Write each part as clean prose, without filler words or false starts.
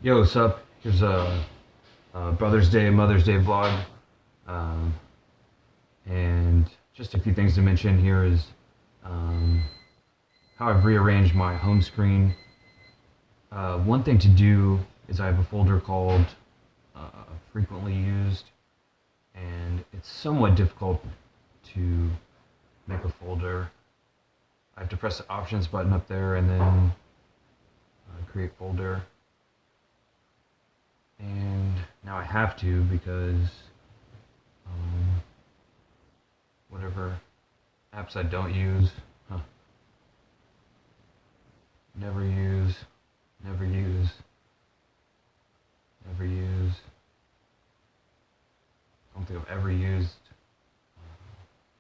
Yo, what's up? Here's a Brother's Day, Mother's Day vlog, um, and just a few things to mention here is um, how I've rearranged my home screen. One thing to do is I have a folder called uh, frequently used, and it's somewhat difficult to make a folder. I have to press the options button up there and then create folder. And now I have to because um, whatever apps I don't use, huh, never use, never use, never use. I don't think I've ever used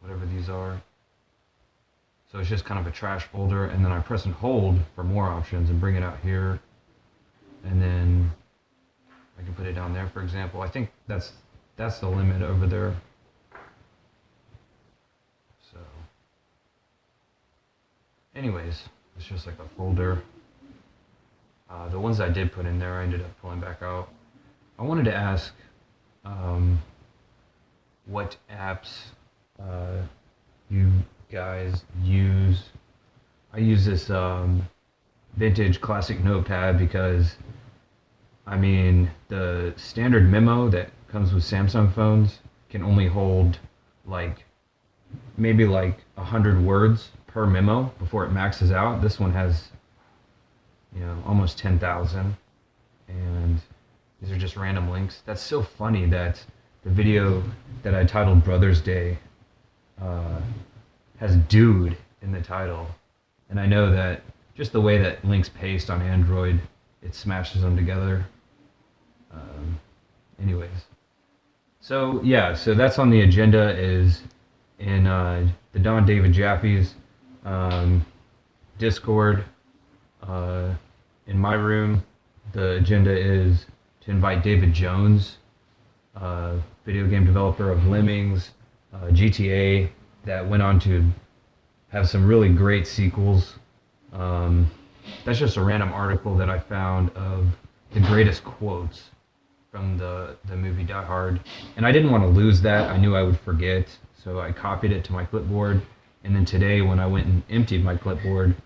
whatever these are. So it's just kind of a trash folder, and then I press and hold for more options and bring it out here, and then I can put it down there, for example. I think that's the limit over there. So, anyways, it's just like a folder. The ones I did put in there, I ended up pulling back out. I wanted to ask what apps you guys use. I use this vintage classic notepad because I mean, the standard memo that comes with Samsung phones can only hold like maybe like 100 words per memo before it maxes out. This one has, almost 10,000, and these are just random links. That's so funny that the video that I titled Brother's Day uh, has dude in the title. And I know that just the way that links paste on Android, it smashes them together. Um, anyways, so yeah, so that's on the agenda is in the Don David Jaffe's Discord. In my room, the agenda is to invite David Jones, video game developer of Lemmings, GTA, that went on to have some really great sequels. That's just a random article that I found of the greatest quotes from the movie Die Hard. And I didn't want to lose that. I knew I would forget. So I copied it to my clipboard. And then today, when I went and emptied my clipboard,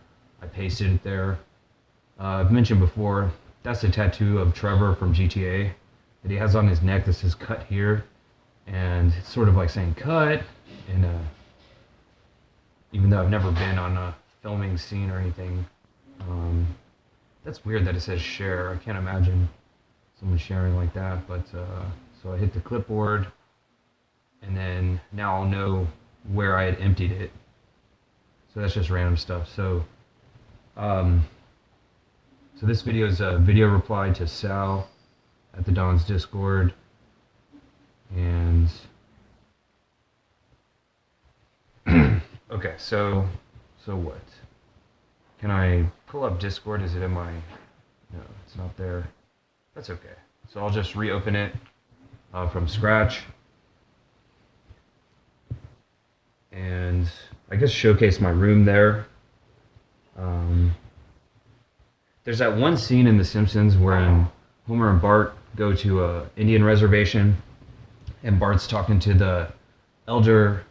I pasted it there. I've mentioned before, that's a tattoo of Trevor from GTA that he has on his neck that says cut here. And it's sort of like saying cut. And even though I've never been on a filming scene or anything, that's weird that it says share. I can't imagine someone sharing like that. But so I hit the clipboard, and then now I'll know where I had emptied it. So that's just random stuff. So so this video is a video reply to Sal at the Don's Discord, and okay, so what? Can I pull up Discord? Is it in my? No, it's not there. That's okay. So I'll just reopen it from scratch, and I guess showcase my room there. There's that one scene in The Simpsons where Homer and Bart go to a Indian reservation, and Bart's talking to the elder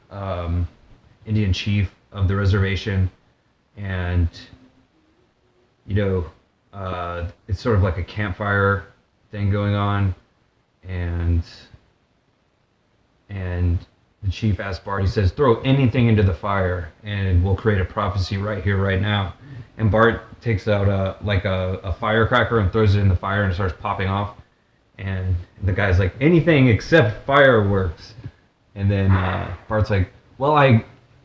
Indian chief of the reservation, and it's sort of like a campfire thing going on, and the chief asks Bart. He says, "Throw anything into the fire, and we'll create a prophecy right here, right now." And Bart takes out a firecracker and throws it in the fire, and it starts popping off. And the guy's like, "Anything except fireworks." And then Bart's like, "Well,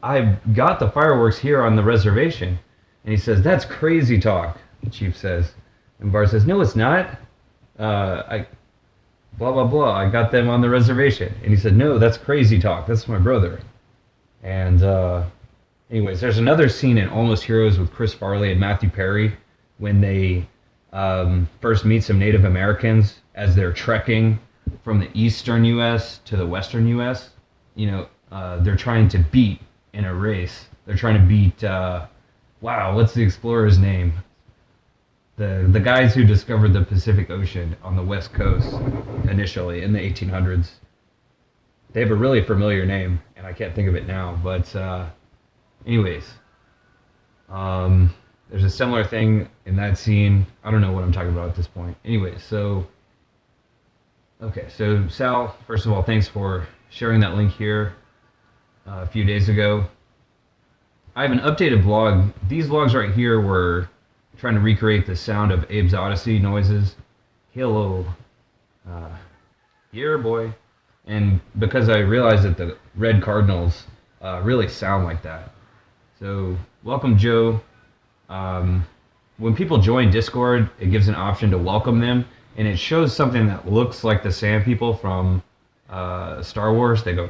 I've got the fireworks here on the reservation." And he says, "That's crazy talk," the chief says. And Bart says, "No, it's not. I blah, blah, blah. I got them on the reservation." And he said, "No, that's crazy talk. That's my brother." And anyways, there's another scene in Almost Heroes with Chris Farley and Matthew Perry when they first meet some Native Americans as they're trekking from the eastern U.S. to the western U.S. They're trying to beat in a race. They're trying to beat, wow, what's the explorer's name? the guys who discovered the Pacific Ocean on the West Coast initially in the 1800s. They have a really familiar name, and I can't think of it now. But anyways, there's a similar thing in that scene. I don't know what I'm talking about at this point. Anyways, so okay, so Sal, first of all, thanks for sharing that link here a few days ago. I have an updated vlog. These vlogs right here were trying to recreate the sound of Abe's Odyssey noises. Hello. Yeah, boy. And because I realized that the red cardinals really sound like that. So, welcome, Joe. When people join Discord, it gives an option to welcome them, and it shows something that looks like the Sand People from Star Wars. They go,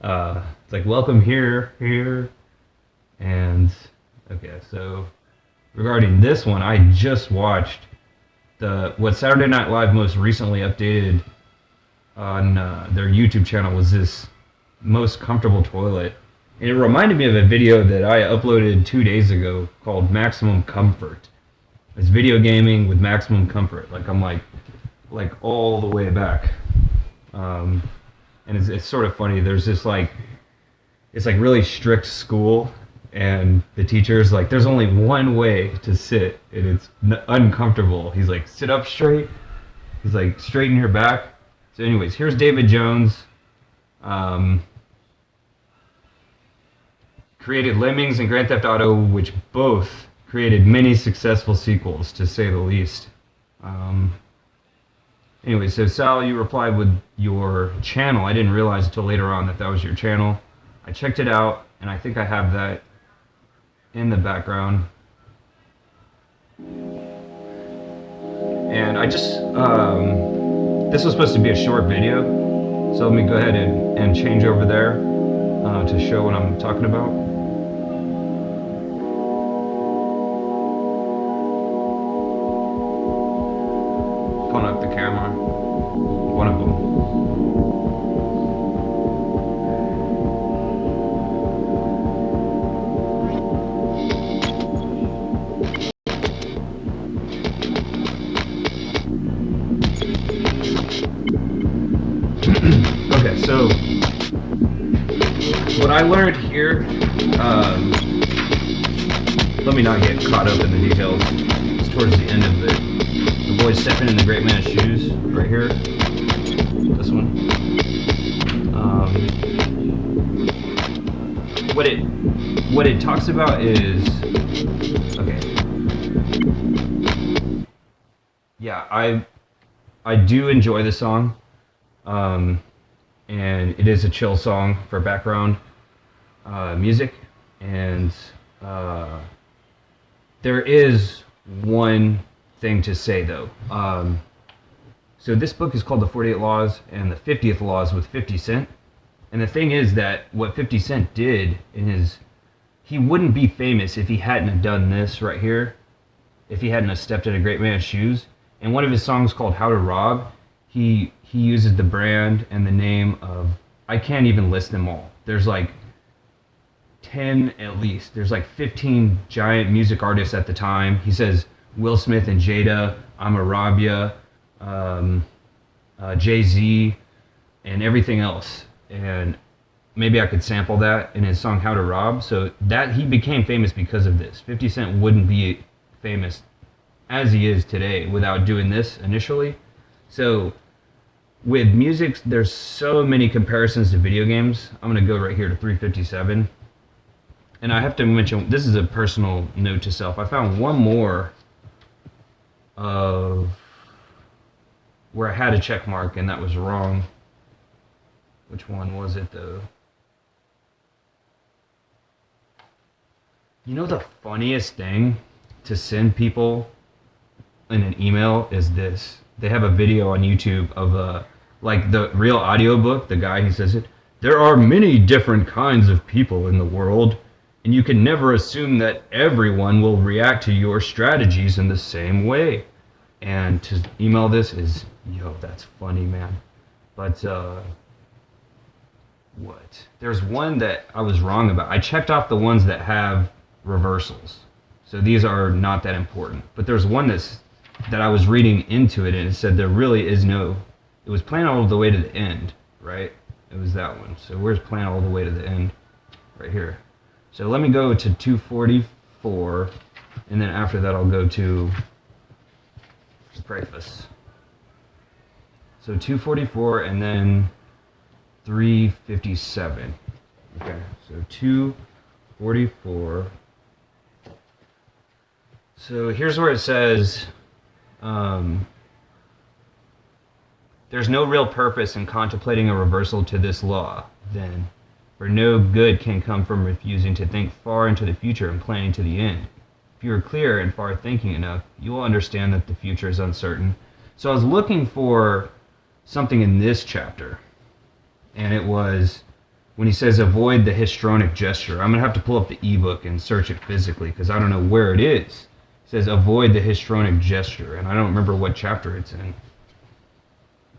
it's like, welcome here. And, okay, so regarding this one, I just watched what Saturday Night Live most recently updated on their YouTube channel was this most comfortable toilet. And it reminded me of a video that I uploaded 2 days ago called Maximum Comfort. It's video gaming with maximum comfort. Like I'm like all the way back. And it's sort of funny. There's this it's like really strict school, and the teacher's like, there's only one way to sit, and it's uncomfortable. He's like, sit up straight. He's like, straighten your back. So anyways, here's David Jones. Created Lemmings and Grand Theft Auto, which both created many successful sequels, to say the least. Anyway, so Sal, you replied with your channel. I didn't realize until later on that was your channel. I checked it out, and I think I have that in the background. And I just, this was supposed to be a short video, so let me go ahead and change over there to show what I'm talking about. Pulling up the camera, one of them. Okay, so what I learned here, let me not get caught up in the details. It's towards the end of it. The boy stepping in the great man's shoes, right here. This one. What it talks about is, okay. Yeah, I do enjoy the song. And it is a chill song for background music, and there is one thing to say though. So this book is called The 48 Laws and the 50th Laws with 50 Cent, and the thing is that what 50 Cent did he wouldn't be famous if he hadn't have done this right here, if he hadn't have stepped in a great man's shoes. And one of his songs called How to Rob, he uses the brand and the name of, I can't even list them all. There's like 10 at least. There's like 15 giant music artists at the time. He says Will Smith and Jada, I'ma Rob Ya, Jay-Z, and everything else. And maybe I could sample that in his song How to Rob. So that he became famous because of this. 50 Cent wouldn't be famous as he is today without doing this initially. So with music, there's so many comparisons to video games. I'm going to go right here to 357. And I have to mention, this is a personal note to self. I found one more of where I had a check mark and that was wrong. Which one was it though? You know the funniest thing to send people in an email is this. They have a video on YouTube of like the real audiobook, the guy who says it. There are many different kinds of people in the world, and you can never assume that everyone will react to your strategies in the same way. And to email this is, yo, that's funny, man. But what? There's one that I was wrong about. I checked off the ones that have reversals. So these are not that important. But there's one that I was reading into it, and it said there really is no. It was plan all the way to the end, right? It was that one. So where's plan all the way to the end? Right here. So let me go to 244, and then after that I'll go to the preface. So 244 and then 357. Okay, so 244. So here's where it says, there's no real purpose in contemplating a reversal to this law, then, for no good can come from refusing to think far into the future and planning to the end. If you are clear and far thinking enough, you will understand that the future is uncertain. So I was looking for something in this chapter, and it was when he says avoid the histrionic gesture. I'm going to have to pull up the ebook and search it physically because I don't know where it is. It says avoid the histrionic gesture, and I don't remember what chapter it's in.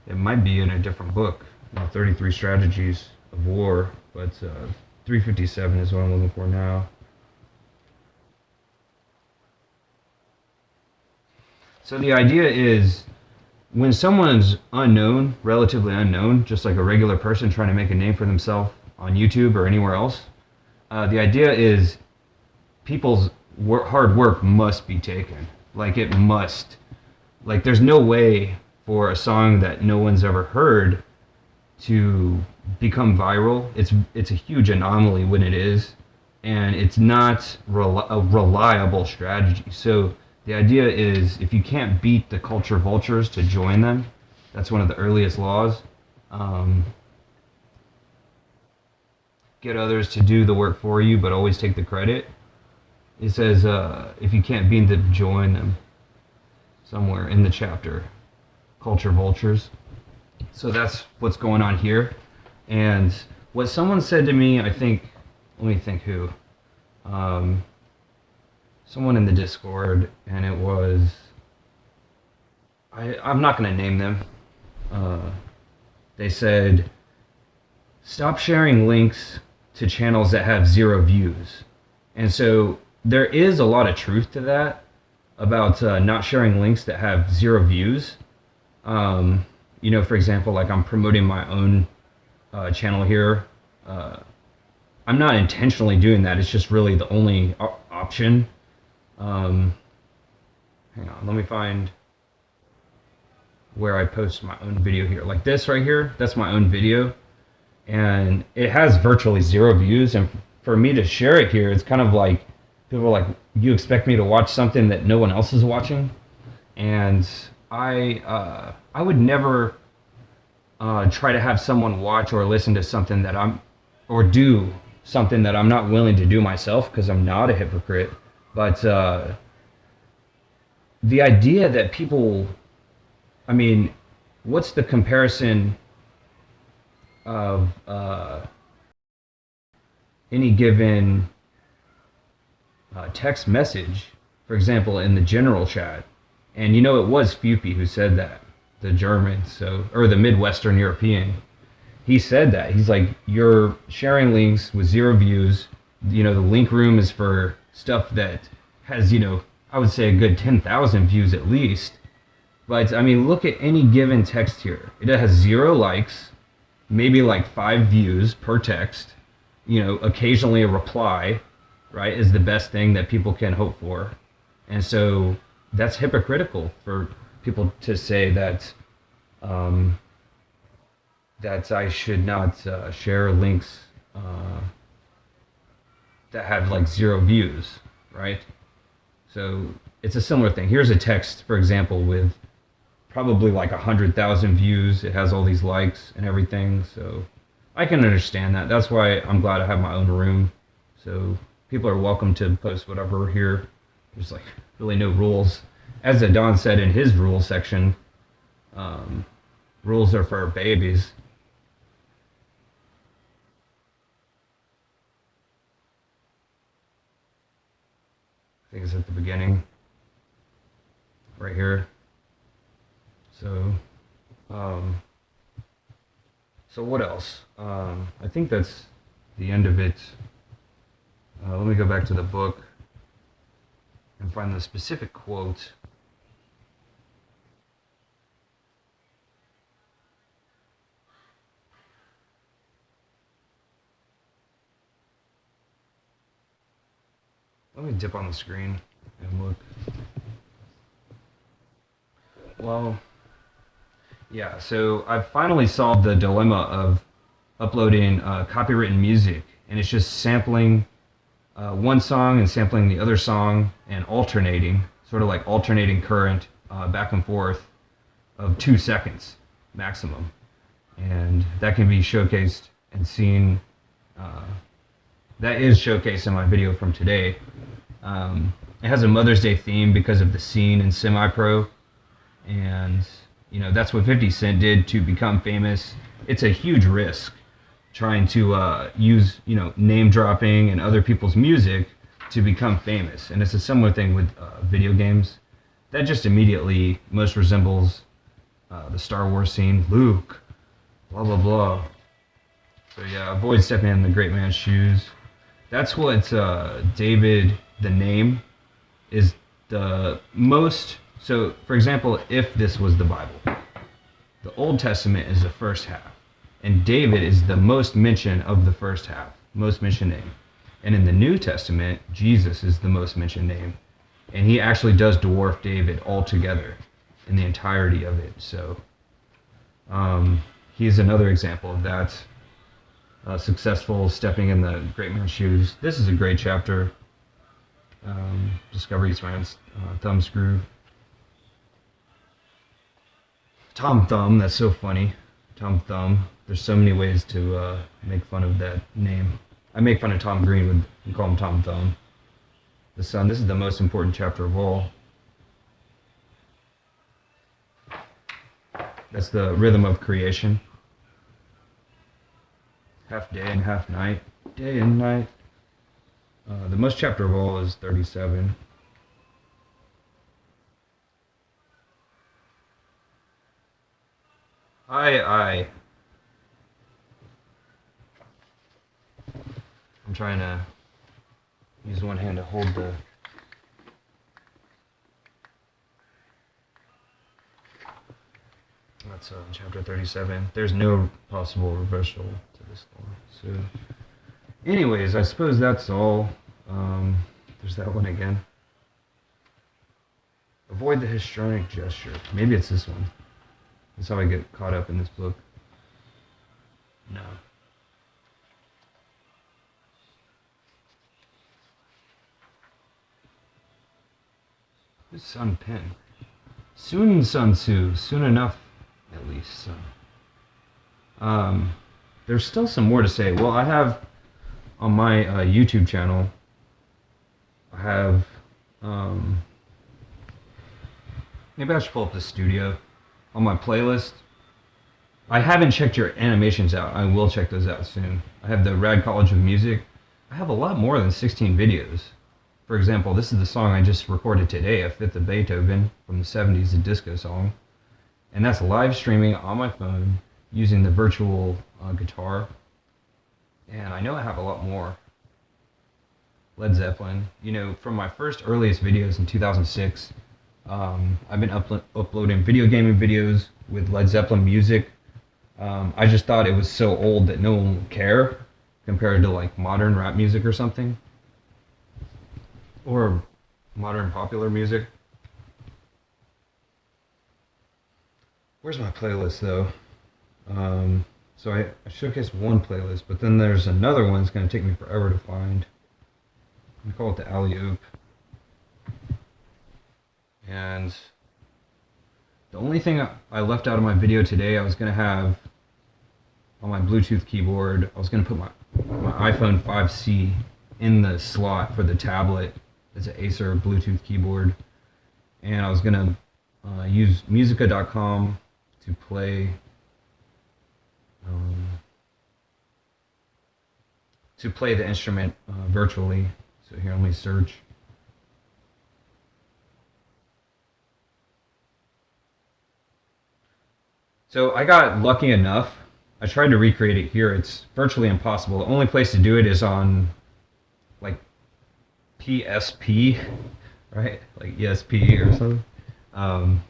It might be in a different book, 33 Strategies of War, but 357 is what I'm looking for now. So the idea is when someone's unknown, relatively unknown, just like a regular person trying to make a name for themselves on YouTube or anywhere else, the idea is people's hard work must be taken. Like it must. Like there's no way for a song that no one's ever heard to become viral. It's a huge anomaly when it is, and it's not a reliable strategy. So the idea is if you can't beat the culture vultures to join them, that's one of the earliest laws. Get others to do the work for you, but always take the credit. It says if you can't beat them, join them. Somewhere in the chapter, culture vultures. So that's what's going on here. And what someone said to me, I think, let me think who. Someone in the Discord, and it was, I'm not going to name them. They said, stop sharing links to channels that have 0 views. And so there is a lot of truth to that about not sharing links that have 0 views. You know, for example, like I'm promoting my own channel here. I'm not intentionally doing that. It's just really the only option. Hang on, let me find where I post my own video here. Like this right here, that's my own video. And it has virtually 0 views. And for me to share it here, it's kind of like, people are like, you expect me to watch something that no one else is watching? And I would never try to have someone watch or listen to something that or do something that I'm not willing to do myself, because I'm not a hypocrite. But the idea that people, I mean, what's the comparison of any given text message, for example, in the general chat? And you know, it was Fupi who said that, the German, or the Midwestern European. He said that. He's like, you're sharing links with 0 views. You know, the link room is for stuff that has, you know, I would say a good 10,000 views at least. But I mean, look at any given text here. It has 0 likes, maybe like 5 views per text. You know, occasionally a reply, right, is the best thing that people can hope for. And so that's hypocritical for people to say that that I should not share links that have like 0 views, right? So it's a similar thing. Here's a text, for example, with probably like 100,000 views. It has all these likes and everything. So I can understand that. That's why I'm glad I have my own room. So people are welcome to post whatever here. There's like really no rules. As Don said in his rules section, rules are for babies. I think it's at the beginning, right here. So what else? I think that's the end of it. Let me go back to the book. and find the specific quote. Let me dip on the screen and look. Well, yeah, so I've finally solved the dilemma of uploading copywritten music, and it's just sampling one song and sampling the other song and alternating, sort of like alternating current back and forth of 2 seconds maximum. And that can be showcased and seen. That is showcased in my video from today. It has a Mother's Day theme because of the scene in Semi-Pro. And, that's what 50 Cent did to become famous. It's a huge risk trying to use, name dropping and other people's music to become famous. And it's a similar thing with video games. That just immediately most resembles the Star Wars scene. Luke, blah, blah, blah. So yeah, avoid stepping in the great man's shoes. That's what David, the name, is the most. So, for example, if this was the Bible, the Old Testament is the first half, and David is the most mention of the first half, most mentioned name. And in the New Testament, Jesus is the most mentioned name, and he actually does dwarf David altogether in the entirety of it. So, he's another example of that. Successful stepping in the great man's shoes. This is a great chapter. Discovery's man's thumb screw. Tom Thumb, that's so funny. Tom Thumb. There's so many ways to make fun of that name. I make fun of Tom Greenwood and call him Tom Thumb. The sun. This is the most important chapter of all. That's the rhythm of creation. Half day and half night. Day and night. The most chapter of all is 37. I. I'm trying to use one hand to hold the. That's chapter 37. There's no possible reversal to this law. So, anyways, I suppose that's all. There's that one again. Avoid the histrionic gesture. Maybe it's this one. That's how I get caught up in this book. No. This Sun Pen. Soon, Sun Tzu. Soon enough, at least. There's still some more to say. Well, I have on my YouTube channel, I have, maybe I should pull up the studio. On my playlist, I haven't checked your animations out. I will check those out soon. I have the Rad College of Music. I have a lot more than 16 videos. For example, this is the song I just recorded today, A Fifth of Beethoven from the 70s, a disco song. And that's live streaming on my phone using the virtual guitar. And I know I have a lot more. Led Zeppelin. From my first earliest videos in 2006, I've been uploading video gaming videos with Led Zeppelin music. I just thought it was so old that no one would care compared to like modern rap music or something. Or modern popular music. Where's my playlist though? So I showcased one playlist, but then there's another one that's going to take me forever to find. I call it the alley-oop. And the only thing I left out of my video today, I was going to have on my Bluetooth keyboard, I was going to put my iPhone 5C in the slot for the tablet. It's an Acer Bluetooth keyboard. And I was going to use musica.com to play the instrument virtually. So here, let me search. So I got lucky enough. I tried to recreate it here. It's virtually impossible. The only place to do it is on like PSP. right? Like ESP or something. Um,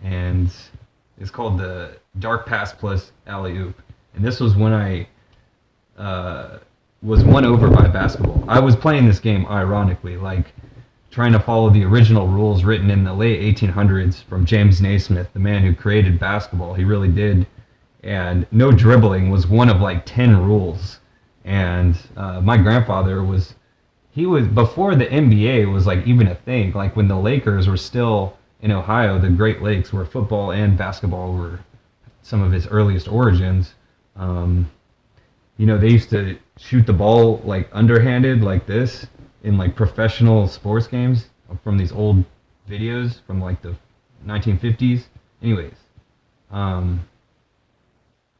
and it's called the Dark Pass plus Alley Oop. And this was when I was won over by basketball. I was playing this game ironically, like trying to follow the original rules written in the late 1800s from James Naismith, the man who created basketball. He really did. And no dribbling was one of like 10 rules. And my grandfather was, he was, before the NBA was like even a thing, like when the Lakers were still in Ohio, the Great Lakes, where football and basketball were some of its earliest origins. Um, they used to shoot the ball like underhanded like this in like professional sports games from these old videos from like the 1950s. Anyways, um,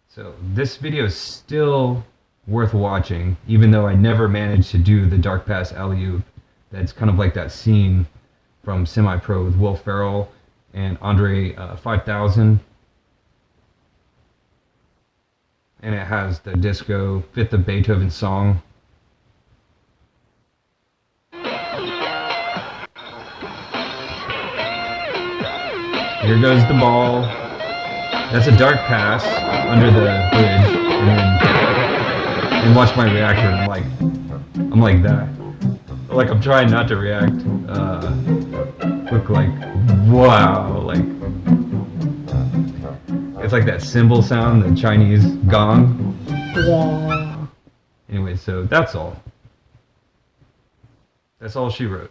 so this video is still worth watching, even though I never managed to do the Dark Pass alley-oop. That's kind of like that scene from Semi-Pro with Will Ferrell and Andre 5000. And it has the disco Fifth of Beethoven song. Here goes the ball. That's a dark pass under the bridge, and watch my reaction. I'm like that. Like I'm trying not to react. Look like wow, like it's like that cymbal sound, the Chinese gong. Yeah. Anyway, so that's all. That's all she wrote.